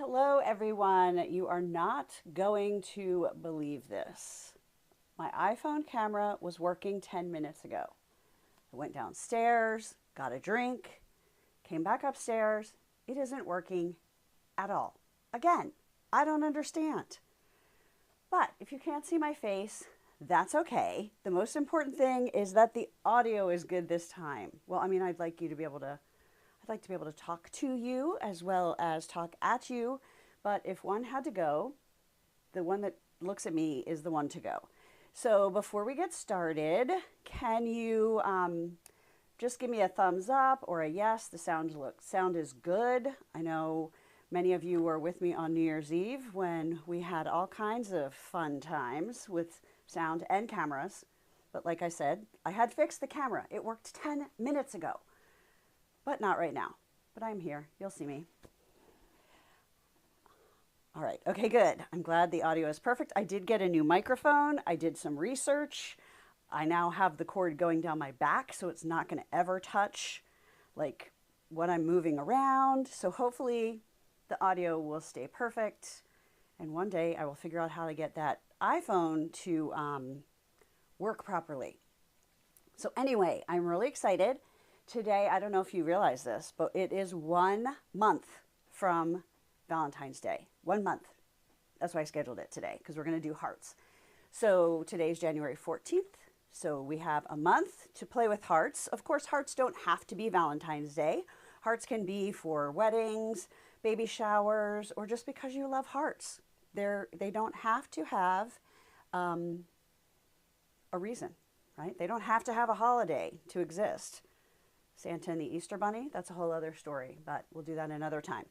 Hello, everyone. You are not going to believe this. My iPhone camera was working 10 minutes ago. I went downstairs, got a drink, came back upstairs. It isn't working at all. Again, I don't understand. But if you can't see my face, that's okay. The most important thing is that the audio is good this time. Well, I mean, I'd like to be able to talk to you as well as talk at you, but if one had to go, the one that looks at me is the one to go. So before we get started, can you just give me a thumbs up or a yes? The sound is good. I know many of you were with me on New Year's Eve when we had all kinds of fun times with sound and cameras. But like I said, I had fixed the camera. It worked 10 minutes ago. But not right now. But I'm here. You'll see me. All right. Okay, good. I'm glad the audio is perfect. I did get a new microphone. I did some research. I now have the cord going down my back, so it's not going to ever touch like what I'm moving around. So hopefully the audio will stay perfect. And one day I will figure out how to get that iPhone to work properly. So anyway, I'm really excited. Today, I don't know if you realize this, but it is 1 month from Valentine's Day. 1 month. That's why I scheduled it today, because we're going to do hearts. So today's January 14th. So we have a month to play with hearts. Of course, hearts don't have to be Valentine's Day. Hearts can be for weddings, baby showers, or just because you love hearts. They don't have to have a reason, right? They don't have to have a holiday to exist. Santa and the Easter Bunny, that's a whole other story, but we'll do that another time.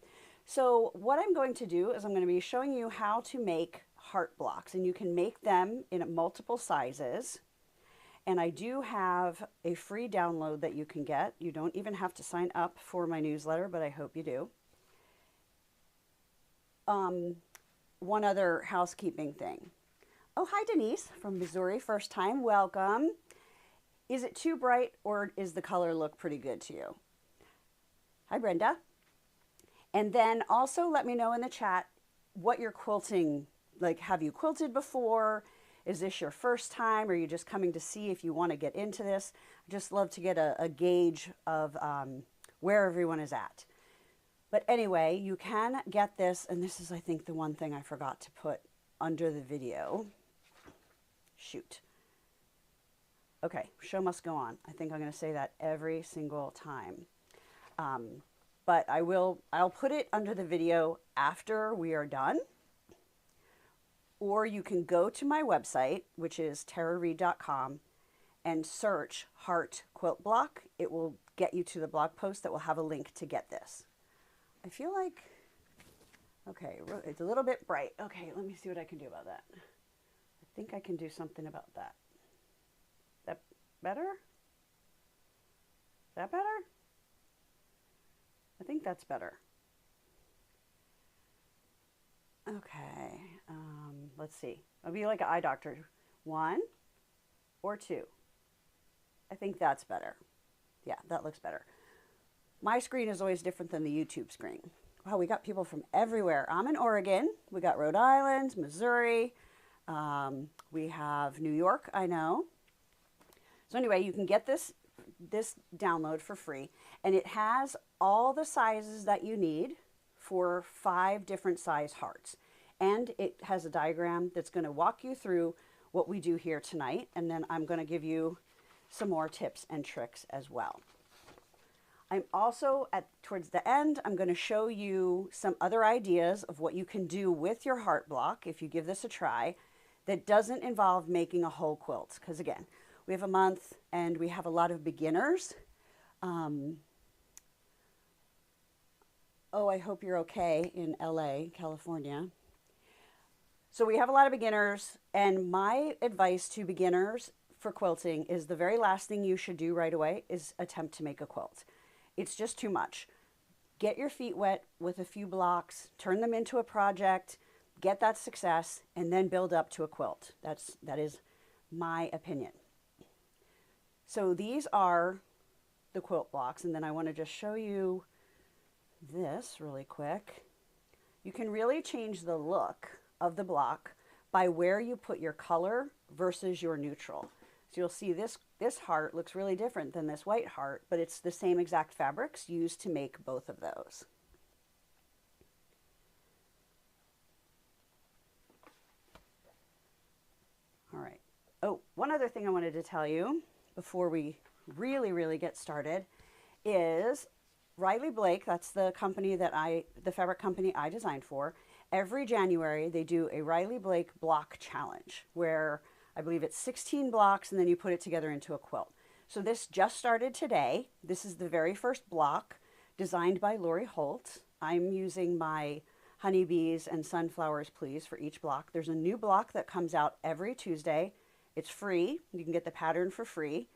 So what I'm going to do is I'm going to be showing you how to make heart blocks, and you can make them in multiple sizes. And I do have a free download that you can get. You don't even have to sign up for my newsletter, but I hope you do. One other housekeeping thing. Oh, hi Denise from Missouri, first time, welcome. Is it too bright or is the color look pretty good to you? Hi, Brenda. And then also let me know in the chat what you're quilting, like have you quilted before? Is this your first time? Or are you just coming to see if you want to get into this? I just love to get a gauge of where everyone is at. But anyway, you can get this, and this is, I think, the one thing I forgot to put under the video. Shoot. Okay, show must go on. I think I'm going to say that every single time. But I'll put it under the video after we are done. Or you can go to my website, which is tarareed.com, and search Heart Quilt Block. It will get you to the blog post that will have a link to get this. I feel like, okay, it's a little bit bright. Okay, let me see what I can do about that. I think I can do something about that. That better? Is that better? I think that's better. Okay, let's see. I'll be like an eye doctor. 1 or 2. I think that's better. Yeah, that looks better. My screen is always different than the YouTube screen. Wow, we got people from everywhere. I'm in Oregon. We got Rhode Island, Missouri. We have New York, I know. So anyway, you can get this download for free, and it has all the sizes that you need for 5 different size hearts. And it has a diagram that's going to walk you through what we do here tonight, and then I'm going to give you some more tips and tricks as well. I'm also, towards the end, I'm going to show you some other ideas of what you can do with your heart block if you give this a try that doesn't involve making a whole quilt. Because again, we have a month and we have a lot of beginners. Oh, I hope you're okay in LA, California. So we have a lot of beginners, and my advice to beginners for quilting is the very last thing you should do right away is attempt to make a quilt. It's just too much. Get your feet wet with a few blocks, turn them into a project, get that success, and then build up to a quilt. That is my opinion. So these are the quilt blocks, and then I want to just show you this really quick. You can really change the look of the block by where you put your color versus your neutral. So you'll see this heart looks really different than this white heart, but it's the same exact fabrics used to make both of those. All right. Oh, one other thing I wanted to tell you before we really get started is Riley Blake, that's the company that the fabric company I designed for. Every January they do a Riley Blake block challenge where I believe it's 16 blocks and then you put it together into a quilt. So this just started today. This is the very first block designed by Lori Holt. I'm using my honeybees and sunflowers please for each block. There's a new block that comes out every Tuesday. It's free. You can get the pattern for free.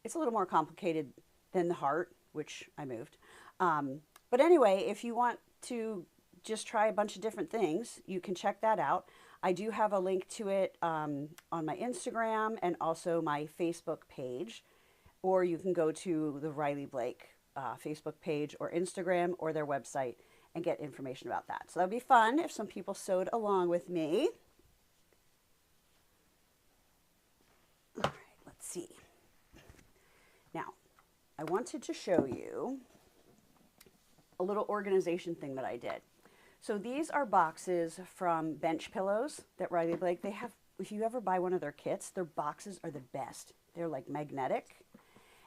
It's a little more complicated than the heart, which I moved. But anyway, if you want to just try a bunch of different things, you can check that out. I do have a link to it on my Instagram and also my Facebook page, or you can go to the Riley Blake Facebook page or Instagram or their website and get information about that. So that'd be fun if some people sewed along with me. All right, let's see. Now, I wanted to show you a little organization thing that I did. So these are boxes from bench pillows that Riley Blake, they have, if you ever buy one of their kits, their boxes are the best. They're like magnetic.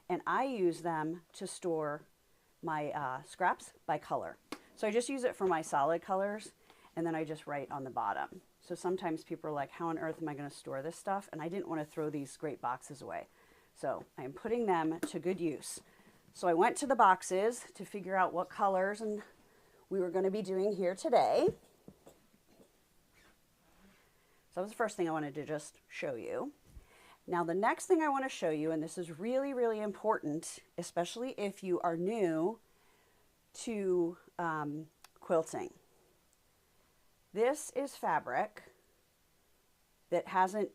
And I use them to store my scraps by color. So I just use it for my solid colors, and then I just write on the bottom. So sometimes people are like, how on earth am I going to store this stuff? And I didn't want to throw these great boxes away. So I am putting them to good use. So I went to the boxes to figure out what colors and we were going to be doing here today. So that was the first thing I wanted to just show you. Now the next thing I want to show you, and this is really important, especially if you are new to quilting. This is fabric that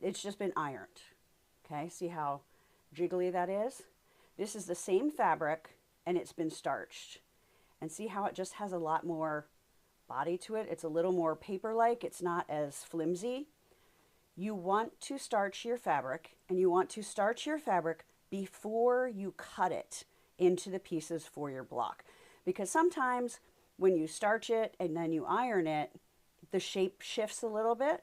it's just been ironed. Okay, see how jiggly that is? This is the same fabric and it's been starched. And see how it just has a lot more body to it? It's a little more paper-like. It's not as flimsy. You want to starch your fabric, and you want to starch your fabric before you cut it into the pieces for your block. Because sometimes when you starch it and then you iron it, the shape shifts a little bit.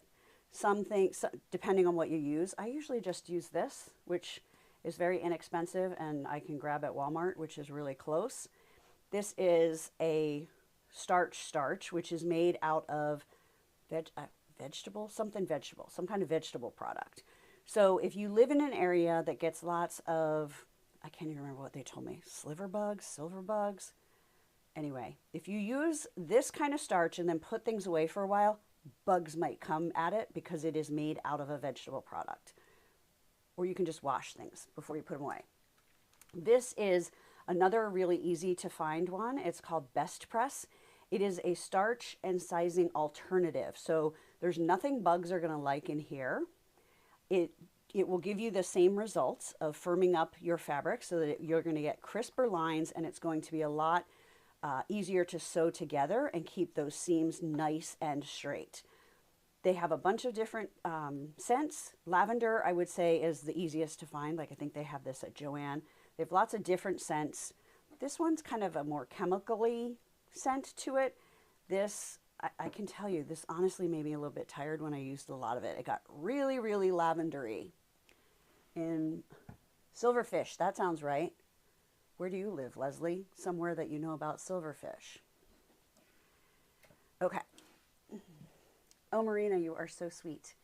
Some things, depending on what you use. I usually just use this, which is very inexpensive and I can grab at Walmart, which is really close. This is a starch, which is made out of some kind of vegetable product. So if you live in an area that gets lots of, I can't even remember what they told me, silver bugs. Anyway, if you use this kind of starch and then put things away for a while, bugs might come at it because it is made out of a vegetable product. Or you can just wash things before you put them away. This is another really easy to find one. It's called Best Press. It is a starch and sizing alternative. So there's nothing bugs are going to like in here. It will give you the same results of firming up your fabric so that you're going to get crisper lines, and it's going to be a lot easier to sew together and keep those seams nice and straight. They have a bunch of different scents. Lavender, I would say, is the easiest to find. Like I think they have this at Joann. They have lots of different scents. This one's kind of a more chemically scent to it. This, I can tell you, this honestly made me a little bit tired when I used a lot of it. It got really lavendery. In Silverfish, that sounds right. Where do you live, Leslie? Somewhere that you know about silverfish. Okay. Oh, Marina, you are so sweet.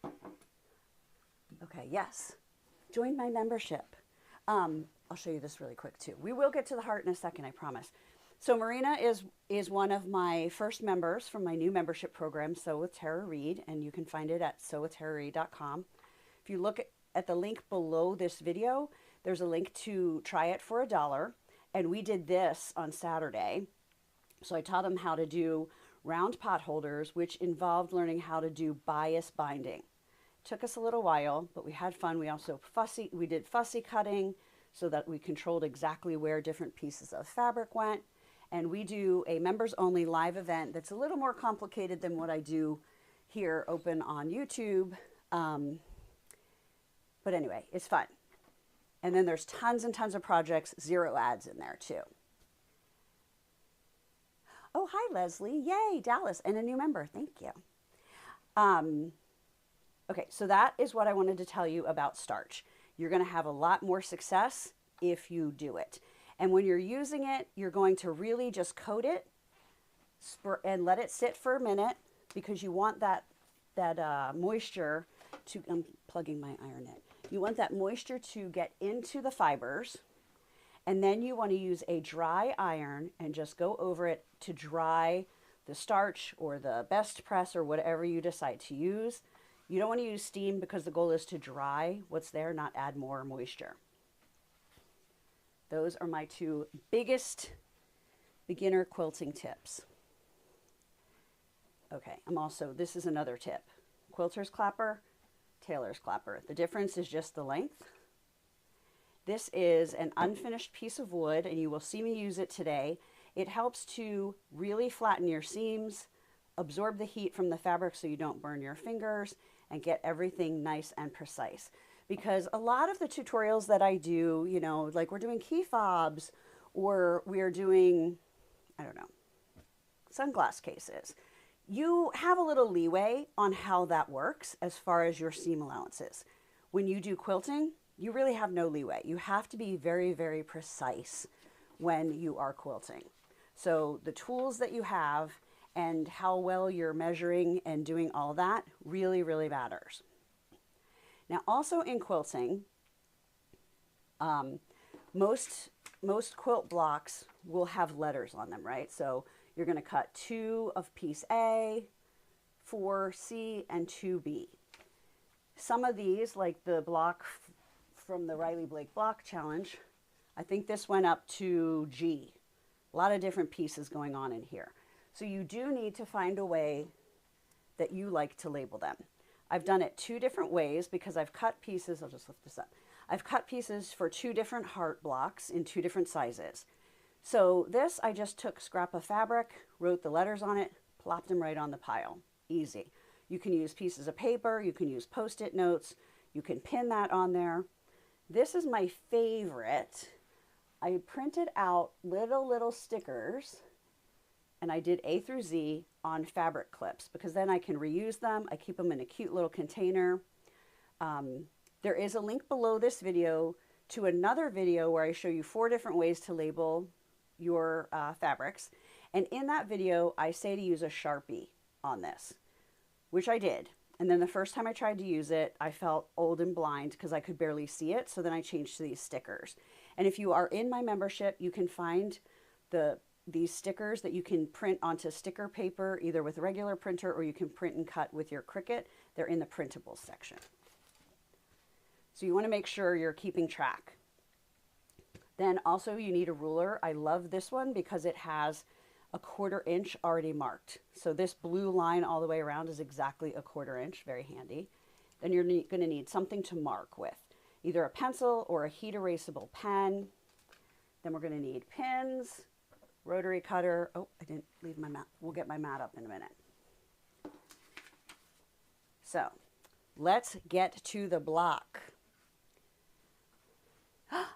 Okay, yes. Join my membership. I'll show you this really quick too. We will get to the heart in a second, I promise. So Marina is one of my first members from my new membership program, Sew with Tara Reid, and you can find it at sewwithtarareid.com. If you look at the link below this video, there's a link to try it for $1. And we did this on Saturday. So I taught them how to do round pot holders, which involved learning how to do bias binding. Took us a little while, but we had fun. We also we did fussy cutting so that we controlled exactly where different pieces of fabric went. And we do a members only live event that's a little more complicated than what I do here open on YouTube. But anyway, it's fun. And then there's tons and tons of projects, 0 ads in there too. Oh, hi, Leslie. Yay, Dallas, and a new member. Thank you. Okay, so that is what I wanted to tell you about starch. You're going to have a lot more success if you do it. And when you're using it, you're going to really just coat it and let it sit for a minute, because you want that moisture to, I'm plugging my iron in. You want that moisture to get into the fibers, and then you want to use a dry iron and just go over it to dry the starch or the best press or whatever you decide to use. You don't want to use steam because the goal is to dry what's there, not add more moisture. Those are my 2 biggest beginner quilting tips. Okay, this is another tip. Quilter's clapper, tailor's clapper. The difference is just the length. This is an unfinished piece of wood, and you will see me use it today. It helps to really flatten your seams, absorb the heat from the fabric so you don't burn your fingers, and get everything nice and precise. Because a lot of the tutorials that I do, you know, like we're doing key fobs, or we are doing, I don't know, sunglass cases. You have a little leeway on how that works as far as your seam allowances. When you do quilting, you really have no leeway. You have to be very, very precise when you are quilting. So the tools that you have and how well you're measuring and doing all that really, really matters. Now, also in quilting, most quilt blocks will have letters on them, right? So you're going to cut 2 of piece A, 4C, and 2B. Some of these, like the block from the Riley Blake Block Challenge, I think this went up to G. A lot of different pieces going on in here. So you do need to find a way that you like to label them. I've done it 2 different ways because I've cut pieces. I'll just lift this up. I've cut pieces for 2 different heart blocks in 2 different sizes. So this, I just took scrap of fabric, wrote the letters on it, plopped them right on the pile. Easy. You can use pieces of paper, you can use Post-it notes, you can pin that on there. This is my favorite. I printed out little stickers, and I did A through Z on fabric clips because then I can reuse them. I keep them in a cute little container. There is a link below this video to another video where I show you 4 different ways to label your fabrics. And in that video, I say to use a Sharpie on this, which I did. And then the first time I tried to use it, I felt old and blind because I could barely see it. So then I changed to these stickers. And if you are in my membership, you can find these stickers that you can print onto sticker paper, either with a regular printer or you can print and cut with your Cricut. They're in the printables section. So you want to make sure you're keeping track. Then also you need a ruler. I love this one because it has a 1/4 inch already marked. So this blue line all the way around is exactly a 1/4 inch, very handy. Then you're going to need something to mark with, either a pencil or a heat erasable pen. Then we're going to need pins, rotary cutter. Oh, I didn't leave my mat. We'll get my mat up in a minute. So let's get to the block.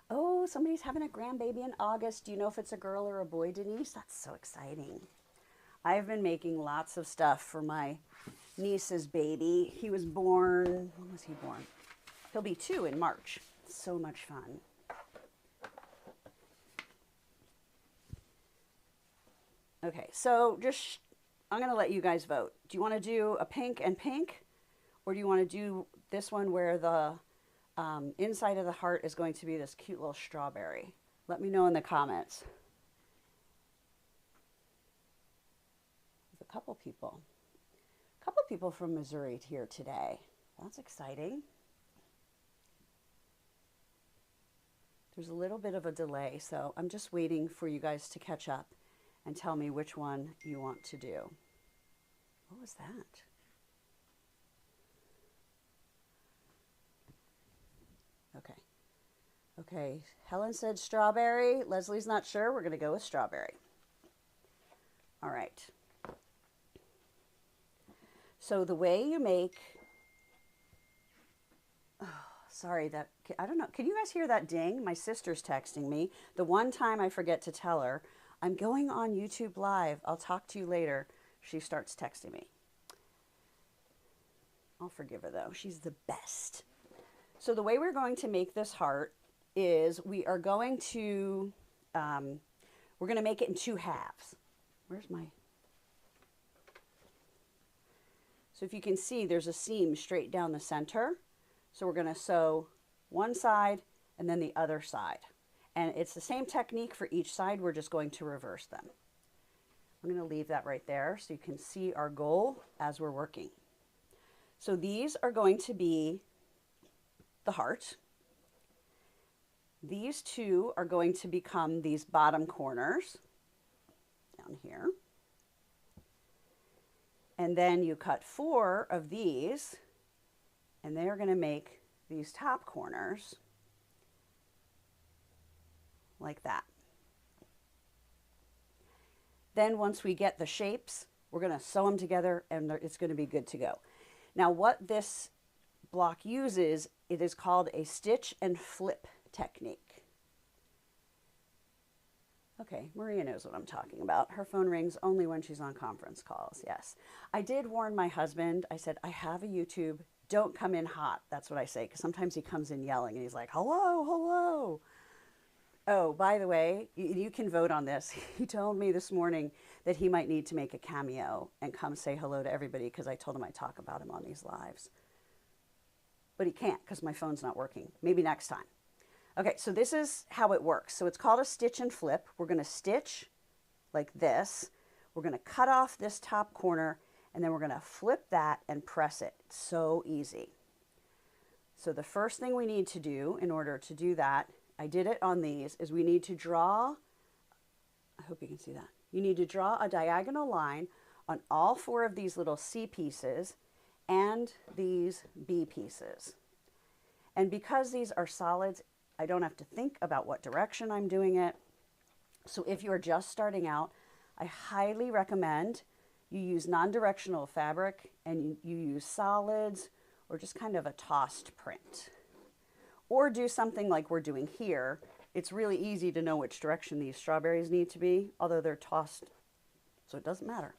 Oh, somebody's having a grandbaby in August. Do you know if it's a girl or a boy, Denise? That's so exciting. I've been making lots of stuff for my niece's baby. He was born, when was he born? He'll be 2 in March. So much fun. Okay, so I'm going to let you guys vote. Do you want to do a pink and pink? Or do you want to do this one where the inside of the heart is going to be this cute little strawberry? Let me know in the comments. There's a couple people from Missouri here today. That's exciting. There's a little bit of a delay, so I'm just waiting for you guys to catch up and tell me which one you want to do. What was that? Okay. Okay, Helen said strawberry. Leslie's not sure. We're going to go with strawberry. All right. So the way you make, oh, sorry, that, I don't know. Can you guys hear that ding? My sister's texting me. The one time I forget to tell her, I'm going on YouTube Live. I'll talk to you later. She starts texting me. I'll forgive her though. She's the best. So the way we're going to make this heart is we are going to, we're going to make it in 2 halves. Where's my, so if you can see, there's a seam straight down the center. So we're going to sew one side and then the other side. And it's the same technique for each side. We're just going to reverse them. I'm going to leave that right there so you can see our goal as we're working. So these are going to be the heart. These 2 are going to become these bottom corners down here. And then you cut 4 of these, and they're going to make these top corners like that. Then once we get the shapes, we're going to sew them together and it's going to be good to go. Now what this block uses, it is called a stitch and flip technique. Okay, Maria knows what I'm talking about. Her phone rings only when she's on conference calls, yes. I did warn my husband. I said, I have a YouTube. Don't come in hot. That's what I say, because sometimes he comes in yelling and he's like, hello, hello. Oh, by the way, you can vote on this. He told me this morning that he might need to make a cameo and come say hello to everybody because I told him I'd talk about him on these lives. But he can't because my phone's not working. Maybe next time. Okay, so this is how it works. So it's called a stitch and flip. We're going to stitch like this. We're going to cut off this top corner, and then we're going to flip that and press it. It's so easy. So the first thing we need to do in order to do that, I did it on these, is we need to draw, I hope you can see that. You need to draw a diagonal line on all 4 of these little C pieces and these B pieces. And because these are solids, I don't have to think about what direction I'm doing it. So if you're just starting out, I highly recommend you use non-directional fabric and you use solids or just kind of a tossed print. Or do something like we're doing here. It's really easy to know which direction these strawberries need to be, although they're tossed, so it doesn't matter.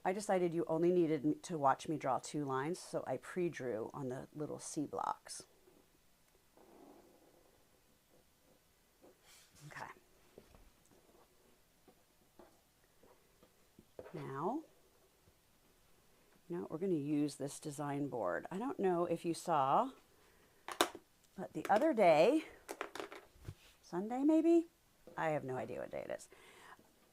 I decided you only needed to watch me draw 2 lines, so I pre-drew on the little C blocks. Okay. Now, we're going to use this design board. I don't know if you saw, but the other day, Sunday maybe? I have no idea what day it is.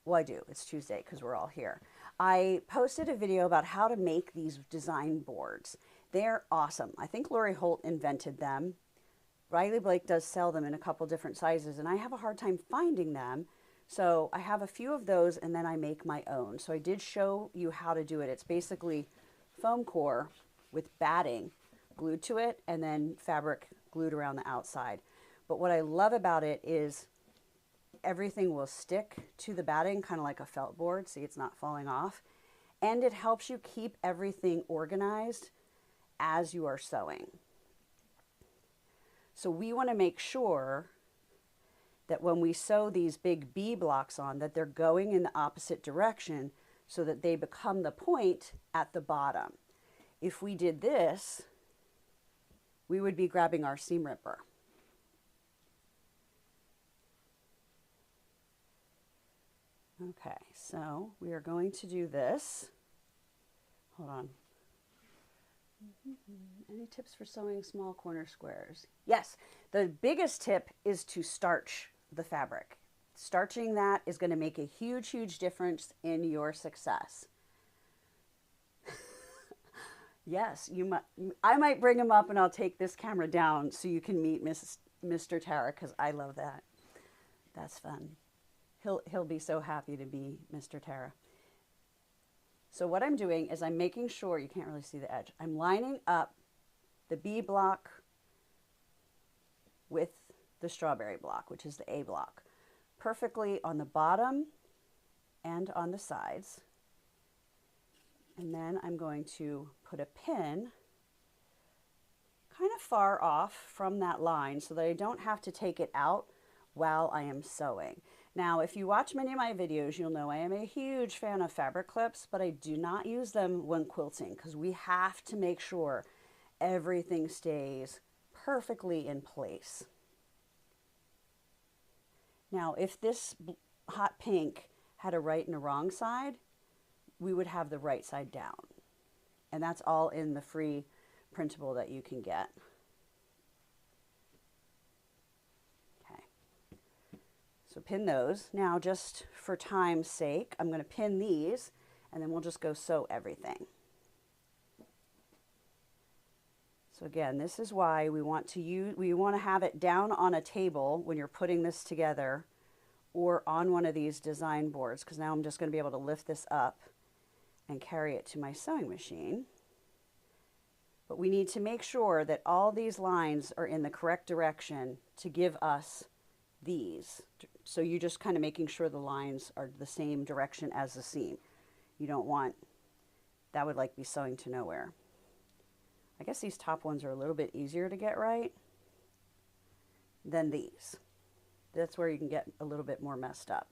Well, I do. It's Tuesday because we're all here. I posted a video about how to make these design boards. They're awesome. I think Lori Holt invented them. Riley Blake does sell them in a couple different sizes, and I have a hard time finding them. So I have a few of those, and then I make my own. So I did show you how to do it. It's basically foam core with batting glued to it, and then fabric glued around the outside. But what I love about it is everything will stick to the batting, kind of like a felt board. See, it's not falling off. And it helps you keep everything organized as you are sewing. So we want to make sure that when we sew these big B blocks on, that they're going in the opposite direction so that they become the point at the bottom. If we did this, we would be grabbing our seam ripper. Okay, so we are going to do this. Hold on. Any tips for sewing small corner squares? Yes, the biggest tip is to starch the fabric. Starching that is going to make a huge, huge difference in your success. Yes, I might bring him up and I'll take this camera down so you can meet Mr. Tara, because I love that. That's fun. He'll be so happy to be Mr. Tara. So what I'm doing is I'm making sure, you can't really see the edge, I'm lining up the B block with the strawberry block, which is the A block, perfectly on the bottom and on the sides. And then I'm going to put a pin kind of far off from that line so that I don't have to take it out while I am sewing. Now, if you watch many of my videos, you'll know I am a huge fan of fabric clips, but I do not use them when quilting because we have to make sure everything stays perfectly in place. Now, if this hot pink had a right and a wrong side, we would have the right side down. And that's all in the free printable that you can get. Okay. So pin those. Now, just for time's sake, I'm going to pin these, and then we'll just go sew everything. So again, this is why we want to have it down on a table when you're putting this together, or on one of these design boards, because now I'm just going to be able to lift this up and carry it to my sewing machine. But we need to make sure that all these lines are in the correct direction to give us these. So you're just kind of making sure the lines are the same direction as the seam. You don't want, that would like be sewing to nowhere. I guess these top ones are a little bit easier to get right than these. That's where you can get a little bit more messed up.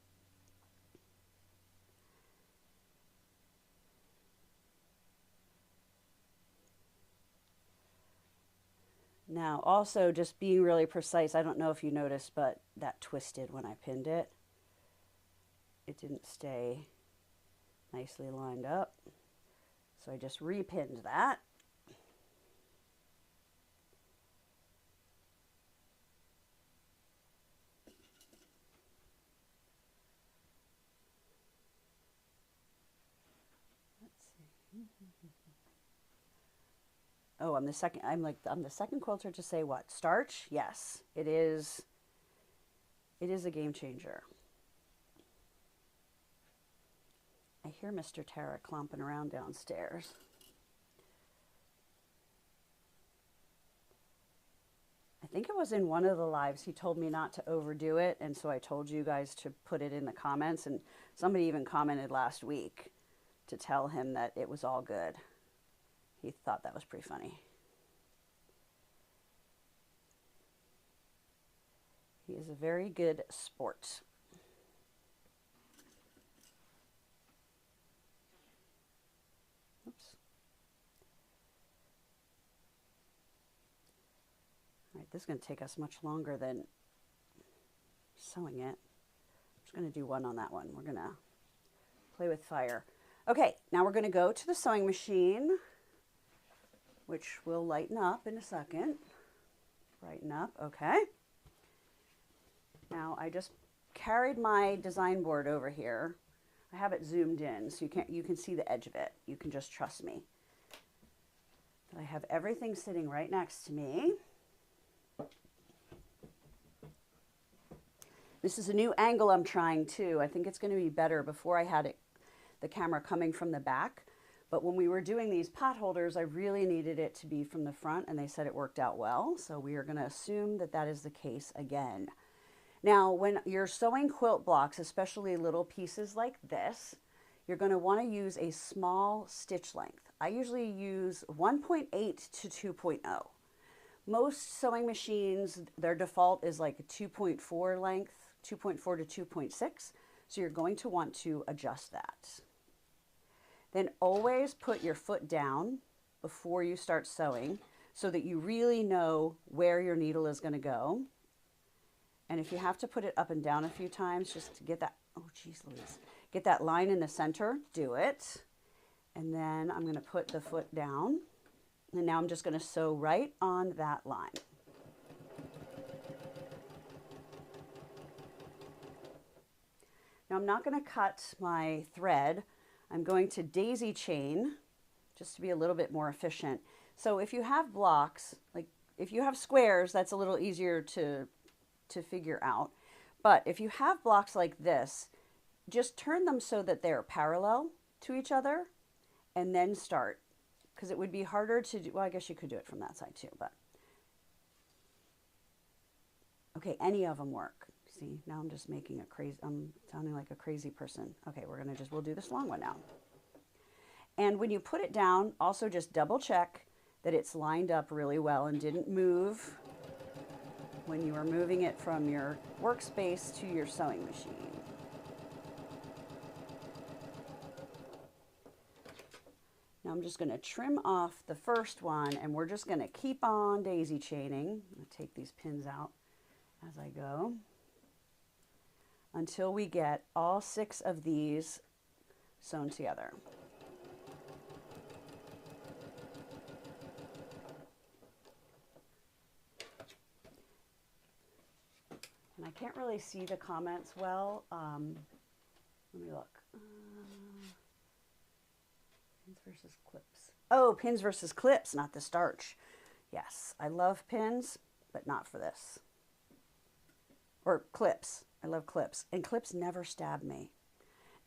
Now, also just being really precise, I don't know if you noticed, but that twisted when I pinned it. It didn't stay nicely lined up. So I just repinned that. Oh, I'm the second quilter to say what? Starch? Yes, it is. It is a game changer. I hear Mr. Tara clomping around downstairs. I think it was in one of the lives he told me not to overdo it, and so I told you guys to put it in the comments, and somebody even commented last week to tell him that it was all good. He thought that was pretty funny. He is a very good sport. Oops. All right, this is going to take us much longer than sewing it. I'm just going to do one on that one. We're going to play with fire. Okay, now we're going to go to the sewing machine, which will lighten up in a second. Brighten up, okay. Now I just carried my design board over here. I have it zoomed in so you can see the edge of it. You can just trust me. I have everything sitting right next to me. This is a new angle I'm trying too. I think it's going to be better. Before I had the camera coming from the back. But when we were doing these pot holders, I really needed it to be from the front, and they said it worked out well. So we are going to assume that that is the case again. Now, when you're sewing quilt blocks, especially little pieces like this, you're going to want to use a small stitch length. I usually use 1.8 to 2.0. Most sewing machines, their default is like a 2.4 length, 2.4 to 2.6. So you're going to want to adjust that. Then always put your foot down before you start sewing so that you really know where your needle is going to go. And if you have to put it up and down a few times just to get that, oh geez Louise, get that line in the center, do it. And then I'm going to put the foot down. And now I'm just going to sew right on that line. Now I'm not going to cut my thread. I'm going to daisy chain just to be a little bit more efficient. So if you have blocks, like if you have squares, that's a little easier to figure out. But if you have blocks like this, just turn them so that they're parallel to each other and then start. Because it would be harder to do, well, I guess you could do it from that side too, but. Okay, any of them work. See, now I'm just making a crazy, I'm sounding like a crazy person. Okay, we'll do this long one now. And when you put it down, also just double check that it's lined up really well and didn't move when you are moving it from your workspace to your sewing machine. Now I'm just going to trim off the first one, and we're just going to keep on daisy chaining. I'll take these pins out as I go until we get all 6 of these sewn together. And I can't really see the comments well. Let me look. Pins versus clips. Oh, pins versus clips, not the starch. Yes, I love pins, but not for this. Or clips. I love clips. And clips never stab me.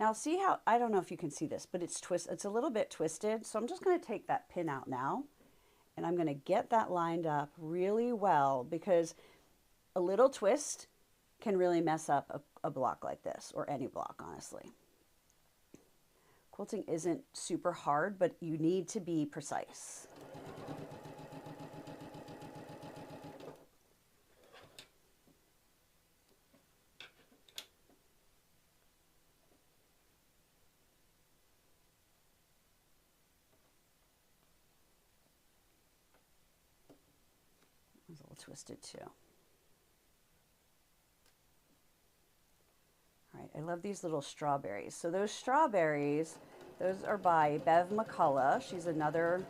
Now see how, I don't know if you can see this, but it's a little bit twisted. So I'm just going to take that pin out now. And I'm going to get that lined up really well, because a little twist can really mess up a block like this, or any block, honestly. Quilting isn't super hard, but you need to be precise. It was a little twisted too. All right, I love these little strawberries. So those strawberries, those are by Bev McCullough. She's another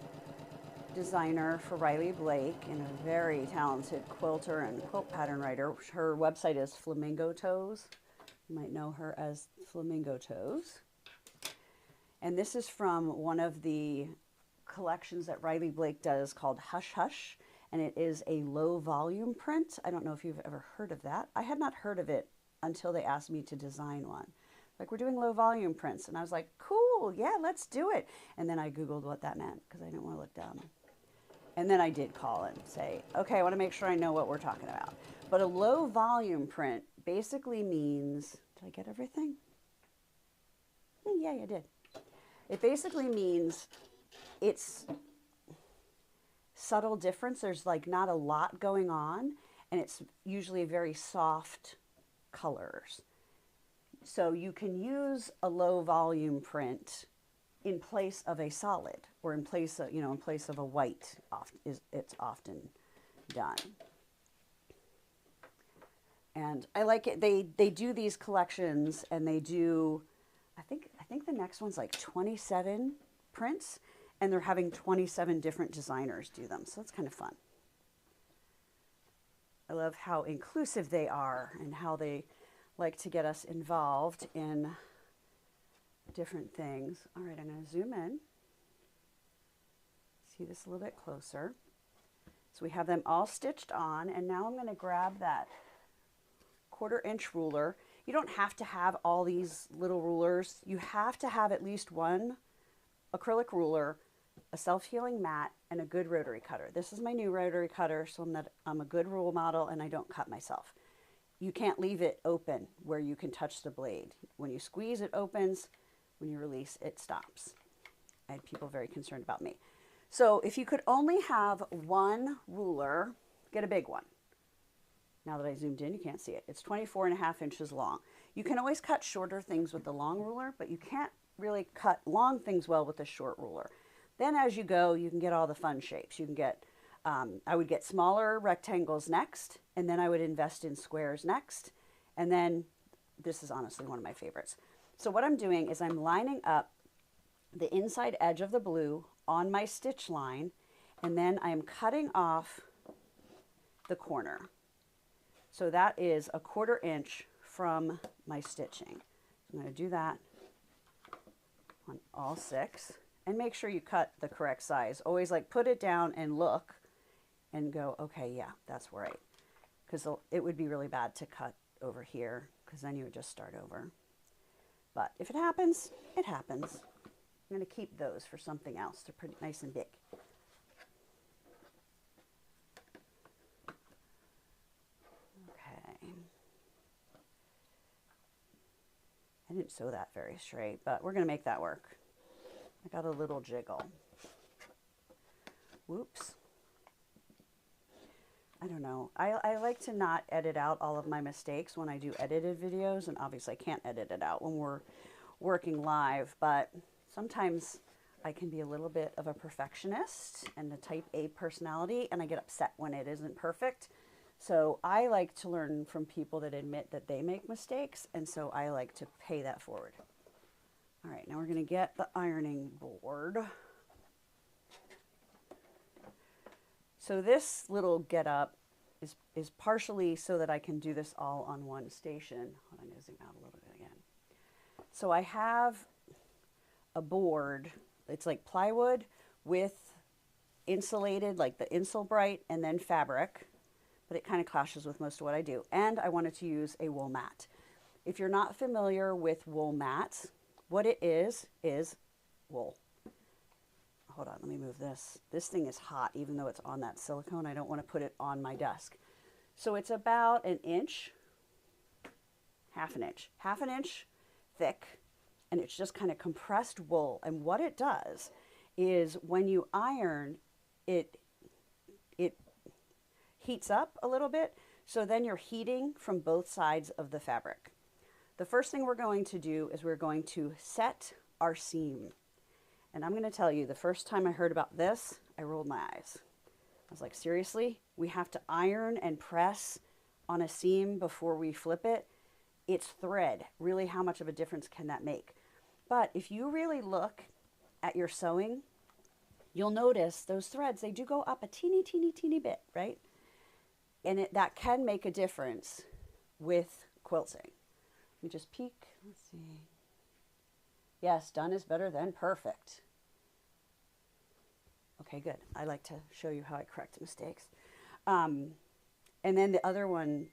designer for Riley Blake and a very talented quilter and quilt pattern writer. Her website is Flamingo Toes. You might know her as Flamingo Toes. And this is from one of the collections that Riley Blake does called Hush Hush, and it is a low volume print. I don't know if you've ever heard of that. I had not heard of it until they asked me to design one. Like, we're doing low volume prints. And I was like, cool, yeah, let's do it. And then I Googled what that meant, because I didn't want to look dumb. And then I did call and say, okay, I want to make sure I know what we're talking about. But a low volume print basically means, did I get everything? Yeah, I did. It basically means it's subtle difference. There's like not a lot going on, and it's usually very soft colors. So you can use a low volume print in place of a solid, or in place of, in place of a white. It's often done. And I like it. They do these collections, and they do, I think the next one's like 27 prints, and they're having 27 different designers do them. So that's kind of fun. I love how inclusive they are and how they like to get us involved in different things. All right, I'm going to zoom in. See this a little bit closer. So we have them all stitched on, and now I'm going to grab that 1/4 inch ruler. You don't have to have all these little rulers. You have to have at least one acrylic ruler, a self-healing mat, and a good rotary cutter. This is my new rotary cutter, so I'm a good rule model, and I don't cut myself. You can't leave it open where you can touch the blade. When you squeeze, it opens. When you release, it stops. I had people very concerned about me. So if you could only have one ruler, get a big one. Now that I zoomed in, you can't see it. It's 24.5 inches long. You can always cut shorter things with the long ruler, but you can't really cut long things well with a short ruler. Then as you go, you can get all the fun shapes. You can get, I would get smaller rectangles next, and then I would invest in squares next. And then, this is honestly one of my favorites. So what I'm doing is I'm lining up the inside edge of the blue on my stitch line, and then I'm cutting off the corner. So that is a 1/4 inch from my stitching. I'm going to do that on all 6, and make sure you cut the correct size. Always like put it down and look and go, okay, yeah, that's right. Because it would be really bad to cut over here, because then you would just start over. But if it happens, it happens. I'm going to keep those for something else. They're pretty nice and big. Okay. I didn't sew that very straight, but we're going to make that work. I got a little jiggle. Whoops. I don't know. I like to not edit out all of my mistakes when I do edited videos, and obviously I can't edit it out when we're working live, but sometimes I can be a little bit of a perfectionist and a type A personality, and I get upset when it isn't perfect. So I like to learn from people that admit that they make mistakes, and so I like to pay that forward. All right, now we're going to get the ironing board. So this little get up is partially so that I can do this all on one station. Hold on, I'm going to zoom out a little bit again. So I have a board, it's like plywood with insulated, like the Insulbright, and then fabric, but it kind of clashes with most of what I do. And I wanted to use a wool mat. If you're not familiar with wool mats, what it is wool. Hold on, let me move this. This thing is hot, even though it's on that silicone. I don't want to put it on my desk. So it's about an inch, half an inch thick, and it's just kind of compressed wool. And what it does is when you iron, it heats up a little bit, so then you're heating from both sides of the fabric. The first thing we're going to do is we're going to set our seam. And I'm going to tell you, the first time I heard about this, I rolled my eyes. I was like, seriously? We have to iron and press on a seam before we flip it? It's thread. Really, how much of a difference can that make? But if you really look at your sewing, you'll notice those threads, they do go up a teeny, teeny, teeny bit, right? And that can make a difference with quilting. Let me just peek. Let's see. Yes, done is better than perfect. Okay, good. I like to show you how I correct mistakes. And then the other one,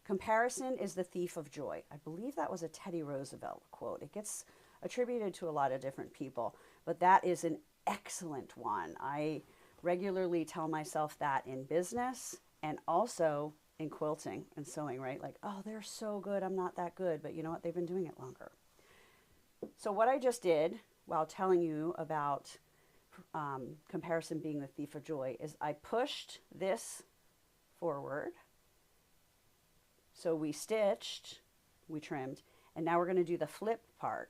comparison is the thief of joy. I believe that was a Teddy Roosevelt quote. It gets attributed to a lot of different people, but that is an excellent one. I regularly tell myself that in business and also in quilting and sewing, right? Like, oh, they're so good, I'm not that good, but you know what? They've been doing it longer. So what I just did while telling you about comparison being the thief of joy is I pushed this forward. So we stitched, we trimmed, and now we're going to do the flip part.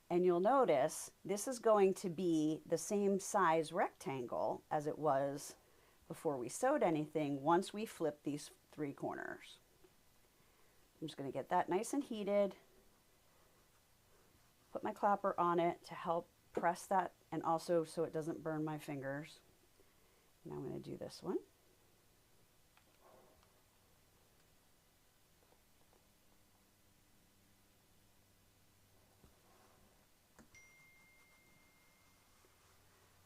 And you'll notice this is going to be the same size rectangle as it was before we sewed anything once we flip these three corners. I'm just going to get that nice and heated, put my clapper on it to help press that and also so it doesn't burn my fingers. Now I'm going to do this one.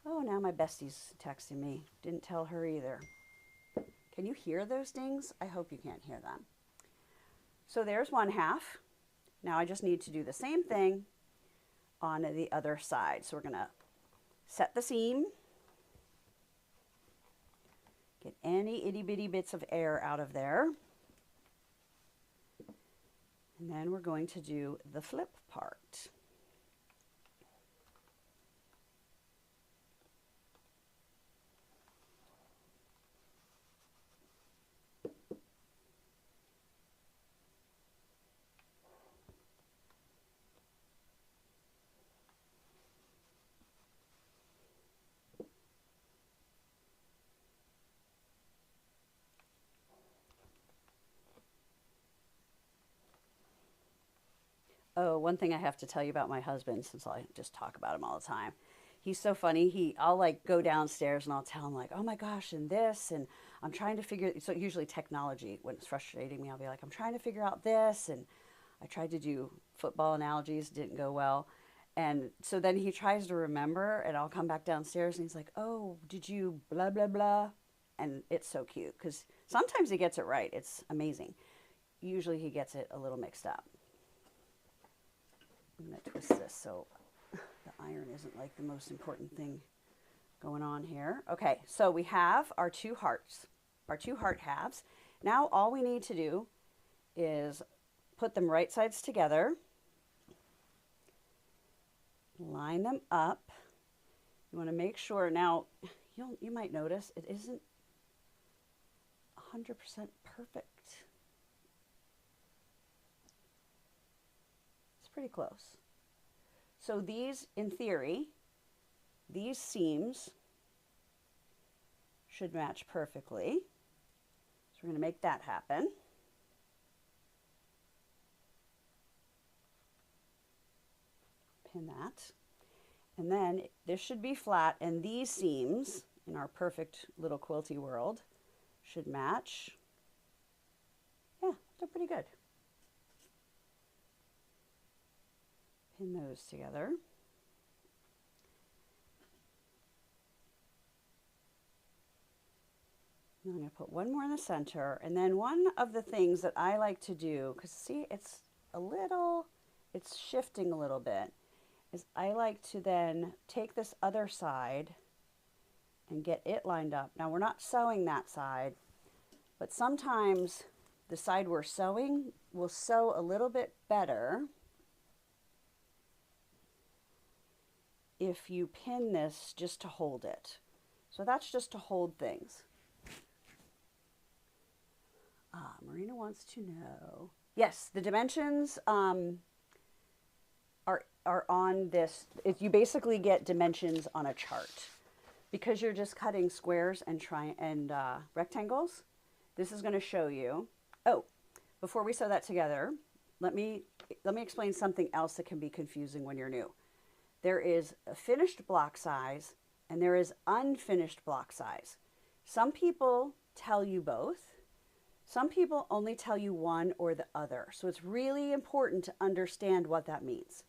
Oh, now my bestie's texting me. Didn't tell her either. Can you hear those dings? I hope you can't hear them. So there's one half. Now I just need to do the same thing on the other side. So we're going to set the seam. Get any itty bitty bits of air out of there. And then we're going to do the flip part. Oh, one thing I have to tell you about my husband, since I just talk about him all the time. He's so funny. I'll like go downstairs and I'll tell him like, oh my gosh, and this, and I'm trying to figure, so usually technology, when it's frustrating me, I'll be like, I'm trying to figure out this, and I tried to do football analogies, didn't go well. And so then he tries to remember, and I'll come back downstairs and he's like, oh, did you blah, blah, blah? And it's so cute because sometimes he gets it right. It's amazing. Usually he gets it a little mixed up. I'm going to twist this so the iron isn't like the most important thing going on here. Okay, so we have our two hearts. our two heart halves. Now all we need to do is put them right sides together, line them up. You want to make sure, now you might notice it isn't 100% perfect. It's pretty close. So these, in theory, these seams should match perfectly. So we're going to make that happen. Pin that. And then this should be flat, and these seams in our perfect little quilty world should match. Yeah, they're pretty good. Pin those together. I'm going to put one more in the center, and then one of the things that I like to do, because see, it's shifting a little bit, is I like to then take this other side and get it lined up. Now we're not sewing that side, but sometimes the side we're sewing will sew a little bit better if you pin this just to hold it. So that's just to hold things. Marina wants to know. Yes, the dimensions are on this. You basically get dimensions on a chart. Because you're just cutting squares and rectangles, this is going to show you. Oh, before we sew that together, let me explain something else that can be confusing when you're new. There is a finished block size and there is unfinished block size. Some people tell you both. Some people only tell you one or the other. So it's really important to understand what that means.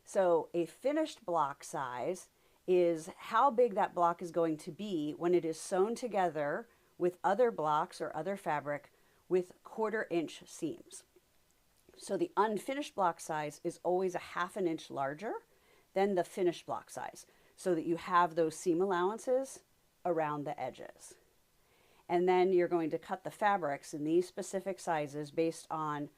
So a finished block size is how big that block is going to be when it is sewn together with other blocks or other fabric with 1/4 inch seams. So the unfinished block size is always a 1/2 inch larger than the finished block size, so that you have those seam allowances around the edges. And then you're going to cut the fabrics in these specific sizes based on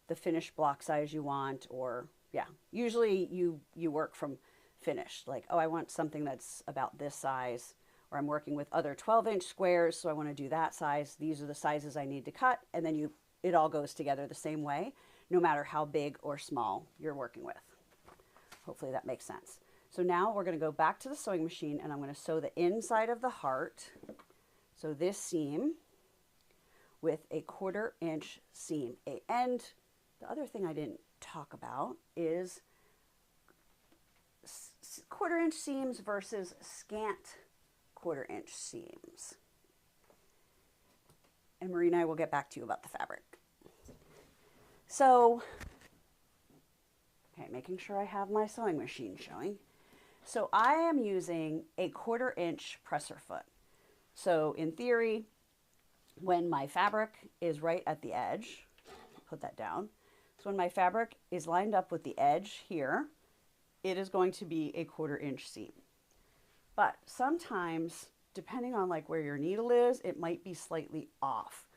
the finished block size you want, or yeah, usually you work from finished, like, oh, I want something that's about this size, or I'm working with other 12-inch squares, so I want to do that size. These are the sizes I need to cut, and then it all goes together the same way, no matter how big or small you're working with. Hopefully that makes sense. So now we're going to go back to the sewing machine, and I'm going to sew the inside of the heart. So this seam with a 1/4 inch seam. And the other thing I didn't talk about is 1/4 inch seams versus scant 1/4 inch seams. And Marina, I will get back to you about the fabric. So, okay, making sure I have my sewing machine showing. So I am using a 1/4 inch presser foot. So in theory, when my fabric is right at the edge, put that down. So when my fabric is lined up with the edge here, it is going to be a 1/4 inch seam. But sometimes, depending on like where your needle is, it might be slightly off.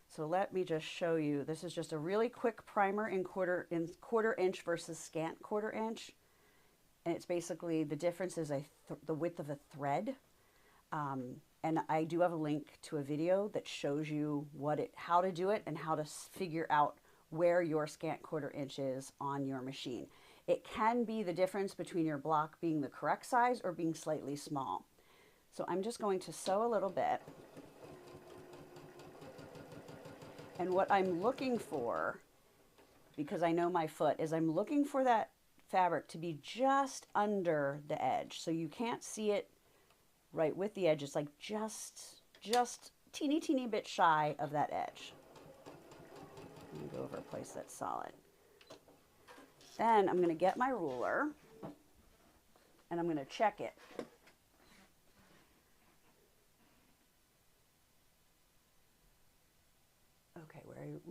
So let me just show you. This is just a really quick primer in 1/4 inch versus scant 1/4 inch. And it's basically, the difference is the width of a thread. And I do have a link to a video that shows you how to do it and how to figure out where your scant 1/4 inch is on your machine. It can be the difference between your block being the correct size or being slightly small. So I'm just going to sew a little bit. And what I'm looking for, because I know my foot, is I'm looking for that fabric to be just under the edge. So you can't see it right with the edge. It's like just teeny bit shy of that edge. I'm going to go over a place that's solid. Then I'm going to get my ruler and I'm going to check it.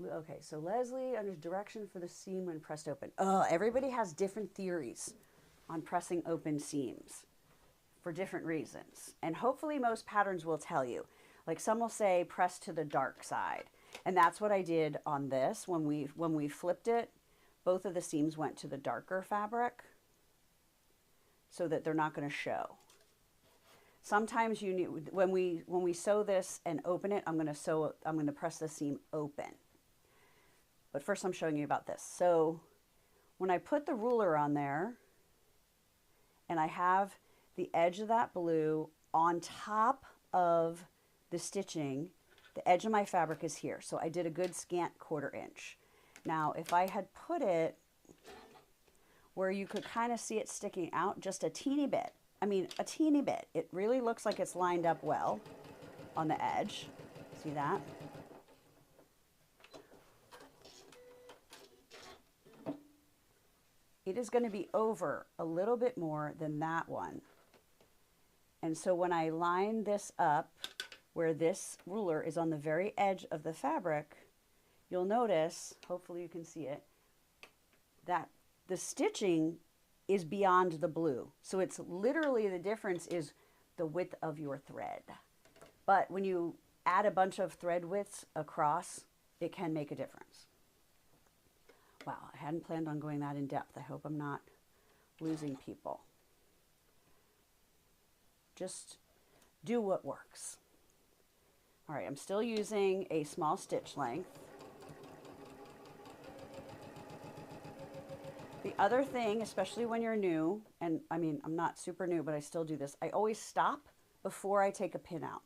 Okay, so Leslie, under direction for the seam when pressed open. Oh, everybody has different theories on pressing open seams for different reasons. And hopefully most patterns will tell you. Like some will say press to the dark side. And that's what I did on this. When we flipped it, both of the seams went to the darker fabric so that they're not going to show. Sometimes you need, when we sew this and open it, I'm going to press the seam open. But first I'm showing you about this. So when I put the ruler on there and I have the edge of that blue on top of the stitching, the edge of my fabric is here. So I did a good scant 1/4 inch. Now, if I had put it where you could kind of see it sticking out just a teeny bit, I mean, a teeny bit, it really looks like it's lined up well on the edge. See that? It is going to be over a little bit more than that one. And so when I line this up where this ruler is on the very edge of the fabric, you'll notice, hopefully you can see it, that the stitching is beyond the blue. So it's literally, the difference is the width of your thread. But when you add a bunch of thread widths across, it can make a difference. Wow, I hadn't planned on going that in depth. I hope I'm not losing people. Just do what works. All right, I'm still using a small stitch length. The other thing, especially when you're new, and I mean, I'm not super new, but I still do this, I always stop before I take a pin out.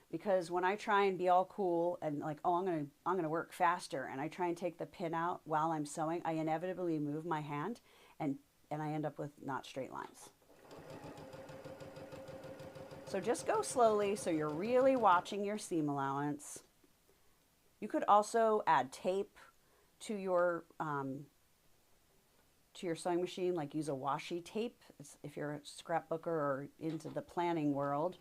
Because when I try and be all cool and like, oh, I'm gonna work faster, and I try and take the pin out while I'm sewing, I inevitably move my hand and I end up with not straight lines. So just go slowly so you're really watching your seam allowance. You could also add tape to your sewing machine, like use a washi tape. If you're a scrapbooker or into the planning world,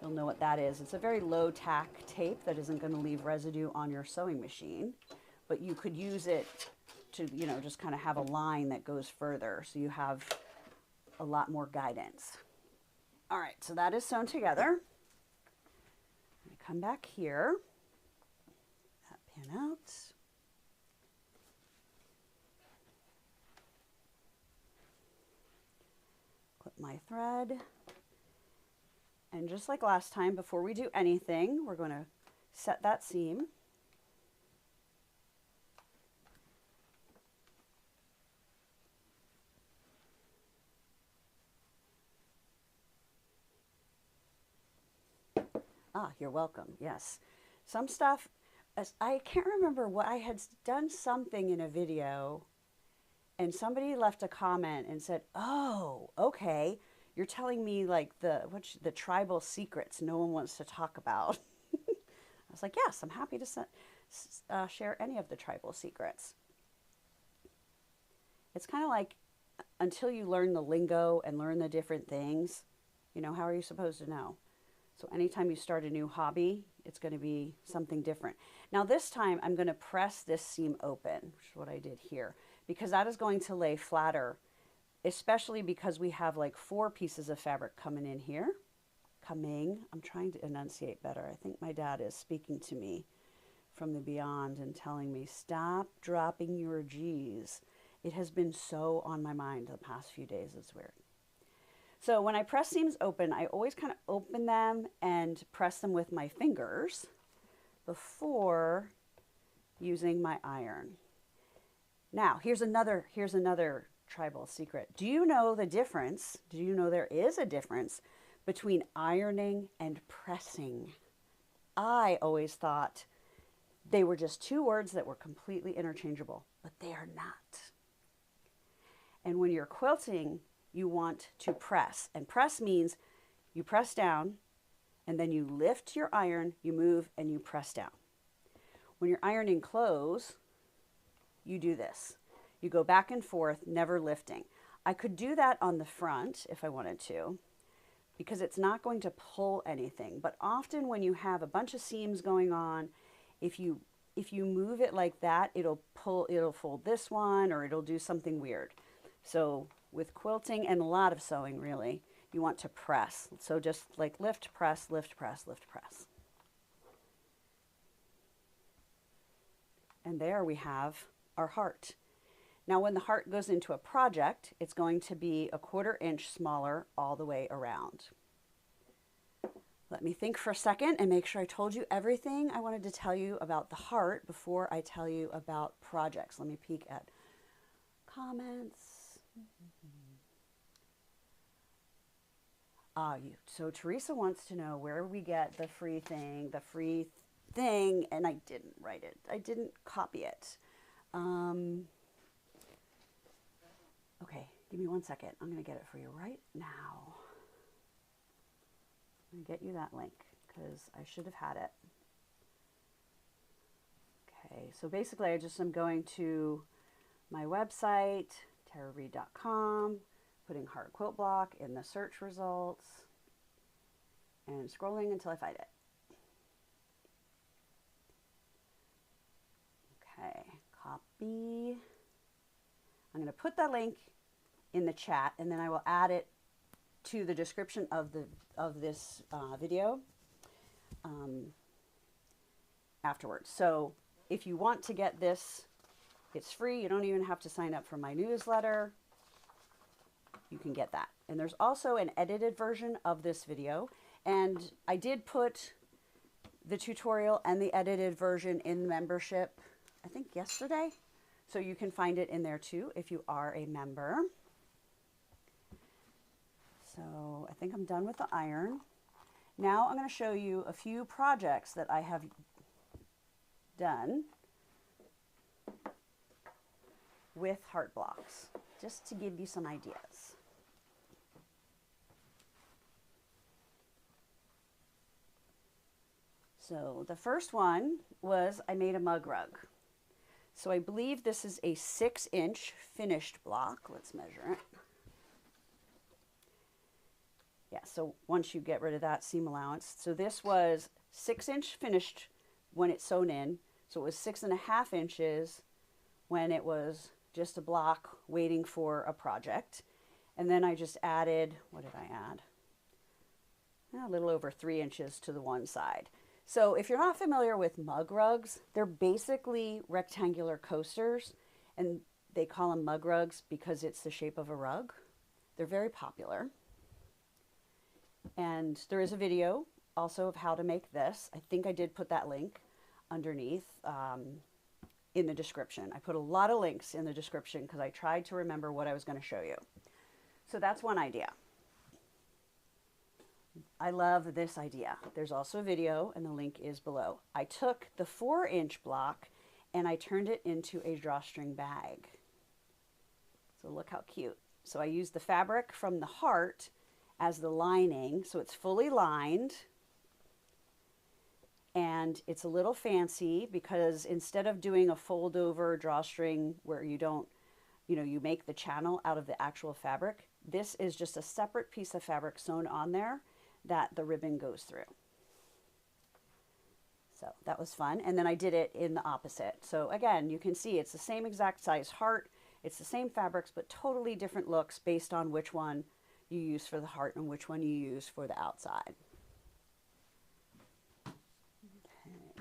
you'll know what that is. It's a very low tack tape that isn't going to leave residue on your sewing machine, but you could use it to, you know, just kind of have a line that goes further so you have a lot more guidance. All right, so that is sewn together. Come back here, that pin out. Clip my thread. And just like last time, before we do anything, we're going to set that seam. Ah, you're welcome. Yes. Some stuff, I can't remember what I had done something in a video and somebody left a comment and said, oh, okay, you're telling me like the tribal secrets no one wants to talk about. I was like, yes, I'm happy to share any of the tribal secrets. It's kind of like until you learn the lingo and learn the different things, you know, how are you supposed to know? So anytime you start a new hobby, it's going to be something different. Now this time I'm going to press this seam open, which is what I did here, because that is going to lay flatter, especially because we have like 4 pieces of fabric coming in here. I'm trying to enunciate better. I think my dad is speaking to me from the beyond and telling me, stop dropping your G's. It has been so on my mind the past few days, it's weird. So when I press seams open, I always kind of open them and press them with my fingers before using my iron. Now, here's another tribal secret. Do you know the difference? Do you know there is a difference between ironing and pressing? I always thought they were just 2 words that were completely interchangeable, but they are not. And when you're quilting, you want to press. And press means you press down, and then you lift your iron, you move, and you press down. When you're ironing clothes, you do this. You go back and forth, never lifting. I could do that on the front if I wanted to, because it's not going to pull anything. But often when you have a bunch of seams going on, if you move it like that, it'll fold this one, or it'll do something weird. So with quilting and a lot of sewing, really, you want to press. So just like lift, press, lift, press, lift, press. And there we have our heart. Now when the heart goes into a project, it's going to be a 1/4 inch smaller all the way around. Let me think for a second and make sure I told you everything I wanted to tell you about the heart before I tell you about projects. Let me peek at comments. So Teresa wants to know where we get the free thing, and I didn't write it. I didn't copy it. Okay, give me 1 second. I'm going to get it for you right now. I'm going to get you that link because I should have had it. Okay, so basically I just am going to my website, tarareed.com, putting Heart Quilt Block in the search results, and scrolling until I find it. Okay, copy. I'm going to put that link in the chat, and then I will add it to the description of this video afterwards. So if you want to get this, it's free. You don't even have to sign up for my newsletter. You can get that. And there's also an edited version of this video. And I did put the tutorial and the edited version in membership, I think yesterday. So you can find it in there too if you are a member. So I think I'm done with the iron. Now I'm going to show you a few projects that I have done with heart blocks, just to give you some ideas. So the first one was I made a mug rug. So I believe this is a 6-inch finished block. Let's measure it. Yeah, so once you get rid of that seam allowance. So this was 6-inch finished when it's sewn in. So it was 6.5 inches when it was just a block waiting for a project. And then I just added, what did I add? A little over 3 inches to the one side. So if you're not familiar with mug rugs, they're basically rectangular coasters, and they call them mug rugs because it's the shape of a rug. They're very popular. And there is a video also of how to make this. I think I did put that link underneath in the description. I put a lot of links in the description because I tried to remember what I was going to show you. So that's one idea. I love this idea. There's also a video and the link is below. I took the 4-inch block and I turned it into a drawstring bag. So look how cute. So I used the fabric from the heart as the lining, so it's fully lined, and it's a little fancy because instead of doing a fold over drawstring where you don't, you make the channel out of the actual fabric, this is just a separate piece of fabric sewn on there that the ribbon goes through. So that was fun. And then I did it in the opposite. So again, you can see it's the same exact size heart, it's the same fabrics, but totally different looks based on which one you use for the heart and which one you use for the outside. Okay.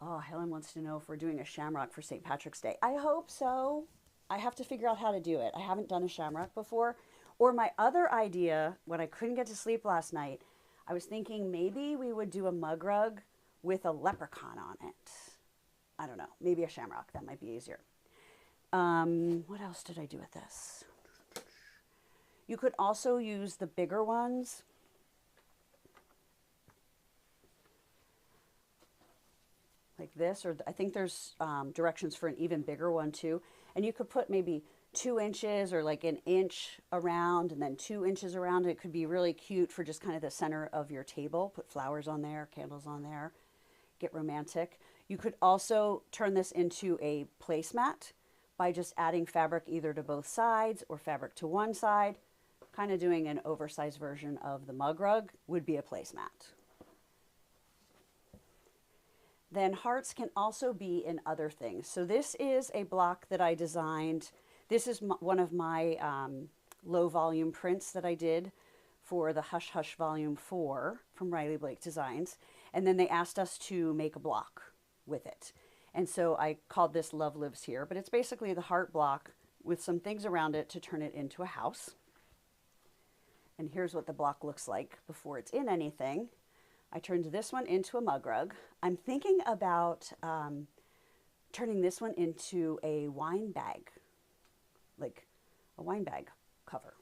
Oh, Helen wants to know if we're doing a shamrock for St. Patrick's Day. I hope so. I have to figure out how to do it. I haven't done a shamrock before. Or my other idea, when I couldn't get to sleep last night, I was thinking maybe we would do a mug rug with a leprechaun on it. I don't know, maybe a shamrock. That might be easier. What else did I do with this? You could also use the bigger ones. Like this, or I think there's directions for an even bigger one too. And you could put maybe 2 inches or like an inch around and then 2 inches around. It could be really cute for just kind of the center of your table. Put flowers on there, candles on there, get romantic. You could also turn this into a placemat by just adding fabric either to both sides or fabric to one side. Kind of doing an oversized version of the mug rug would be a placemat. Then hearts can also be in other things. So this is a block that I designed. This is one of my low volume prints that I did for the Hush Hush Volume 4 from Riley Blake Designs. And then they asked us to make a block. with it. And so I called this Love Lives Here, but it's basically the heart block with some things around it to turn it into a house. And here's what the block looks like before it's in anything. I turned this one into a mug rug. I'm thinking about turning this one into a wine bag, like a wine bag cover.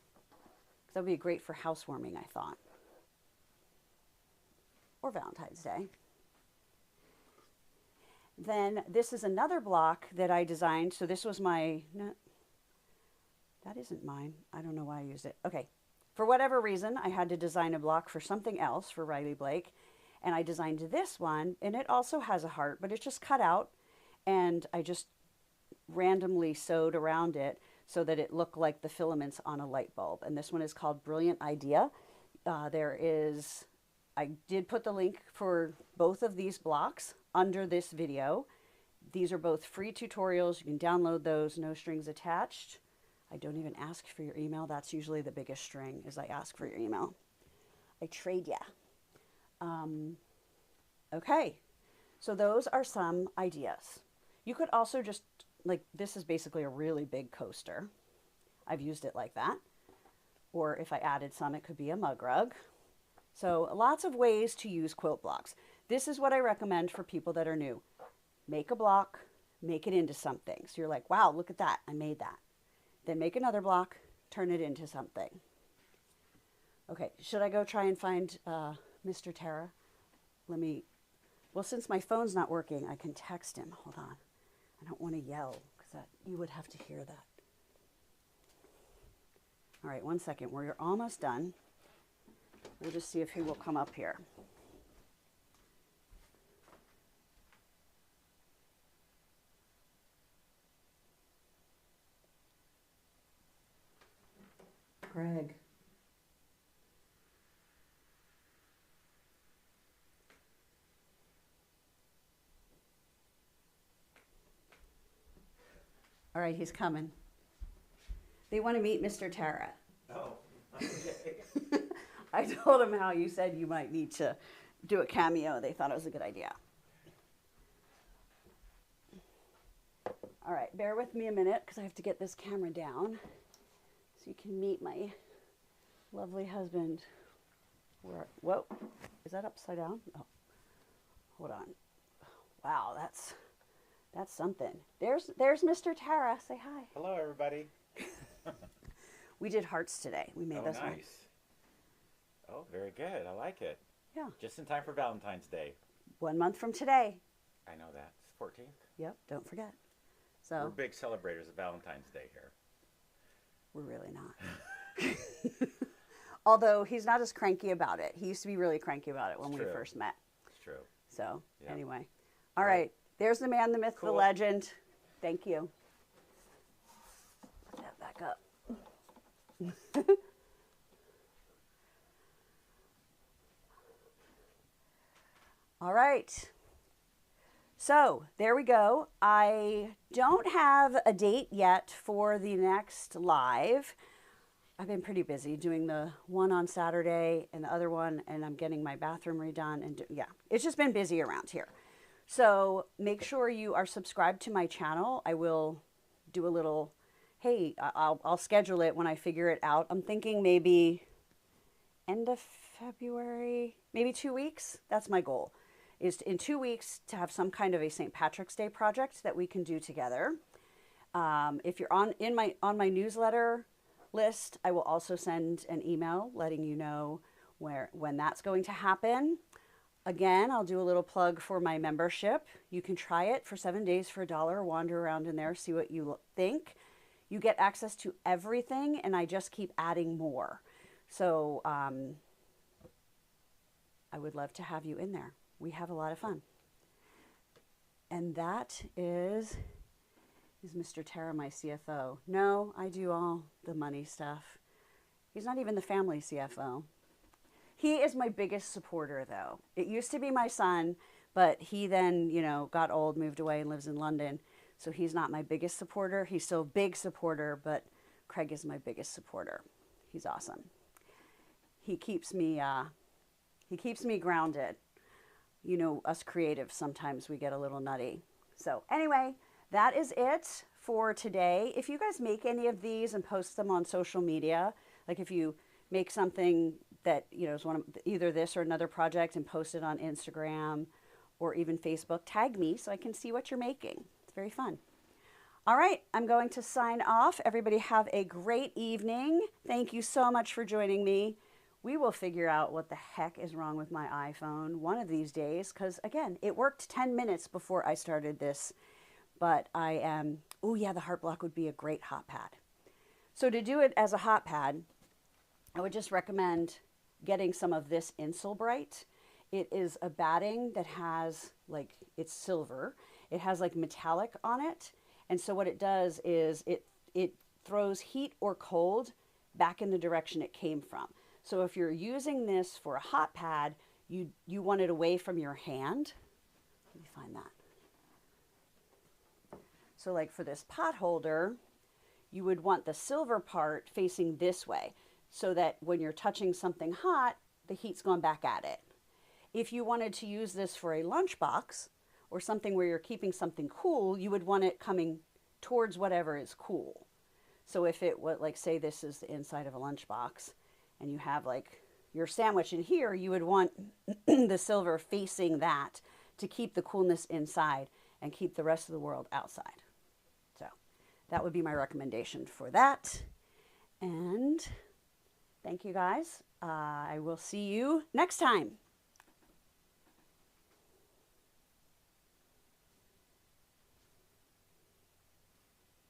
That would be great for housewarming, I thought. Or Valentine's Day. Then this is another block that I designed. So this was my, no, that isn't mine. I don't know why I used it. Okay. For whatever reason, I had to design a block for something else for Riley Blake. And I designed this one, and it also has a heart, but it's just cut out. And I just randomly sewed around it so that it looked like the filaments on a light bulb. And this one is called Brilliant Idea. I did put the link for both of these blocks under this video. These are both free tutorials. You can download those, no strings attached. I don't even ask for your email. That's usually the biggest string, is I ask for your email. I trade ya. Okay, so those are some ideas. You could also just, like, this is basically a really big coaster. I've used it like that. Or if I added some, it could be a mug rug. So lots of ways to use quilt blocks. This is what I recommend for people that are new. Make a block, make it into something. So you're like, wow, look at that, I made that. Then make another block, turn it into something. Okay, should I go try and find Mr. Tara? Well, since my phone's not working, I can text him. Hold on. I don't want to yell, because you would have to hear that. All right, 1 second. We're almost done. We'll just see if he will come up here. Greg. All right, he's coming. They want to meet Mr. Tara. Oh, okay. I told him how you said you might need to do a cameo. They thought it was a good idea. All right, bear with me a minute because I have to get this camera down so you can meet my lovely husband. Whoa, is that upside down? Oh, hold on. Wow, that's something. There's Mr. Tara. Say hi. Hello, everybody. We did hearts today. We made this one. Nice. Oh, very good. I like it. Yeah. Just in time for Valentine's Day. 1 month from today. I know that. It's 14th. Yep, don't forget. So We're big celebrators of Valentine's Day here. We're really not. Although he's not as cranky about it. He used to be really cranky about it when we first met. It's true. So, yeah. Anyway. All right. There's the man, the myth, the legend. Thank you. Put that back up. All right. So there we go. I don't have a date yet for the next live. I've been pretty busy doing the one on Saturday and the other one, and I'm getting my bathroom redone. And yeah, it's just been busy around here. So make sure you are subscribed to my channel. I will do a little, hey, I'll schedule it when I figure it out. I'm thinking maybe end of February, maybe 2 weeks. That's my goal, is in 2 weeks to have some kind of a St. Patrick's Day project that we can do together. If you're on my newsletter list, I will also send an email letting you know when that's going to happen. Again, I'll do a little plug for my membership. You can try it for 7 days for $1, wander around in there, see what you think. You get access to everything, and I just keep adding more. So I would love to have you in there. We have a lot of fun. And that is Mr. Tara, my CFO. No, I do all the money stuff. He's not even the family CFO. He is my biggest supporter, though. It used to be my son, but he then, got old, moved away, and lives in London. So he's not my biggest supporter. He's still a big supporter, but Craig is my biggest supporter. He's awesome. He keeps me grounded. you know, us creatives, sometimes we get a little nutty. So anyway, that is it for today. If you guys make any of these and post them on social media, like if you make something that, you know, is one of either this or another project and post it on Instagram or even Facebook, tag me so I can see what you're making. It's very fun. All right, I'm going to sign off. Everybody have a great evening. Thank you so much for joining me. We will figure out what the heck is wrong with my iPhone one of these days, because again, it worked 10 minutes before I started this, but I am, oh yeah, the Heart Block would be a great hot pad. So to do it as a hot pad, I would just recommend getting some of this Insulbright. It is a batting that has, like, it's silver. It has like metallic on it. And so what it does is it throws heat or cold back in the direction it came from. So if you're using this for a hot pad, you want it away from your hand. Let me find that. So like for this pot holder, you would want the silver part facing this way so that when you're touching something hot, the heat's going back at it. If you wanted to use this for a lunchbox or something where you're keeping something cool, you would want it coming towards whatever is cool. So if it would, like, say this is the inside of a lunchbox and you have like your sandwich in here, you would want the silver facing that to keep the coolness inside and keep the rest of the world outside. So that would be my recommendation for that. And thank you guys. I will see you next time.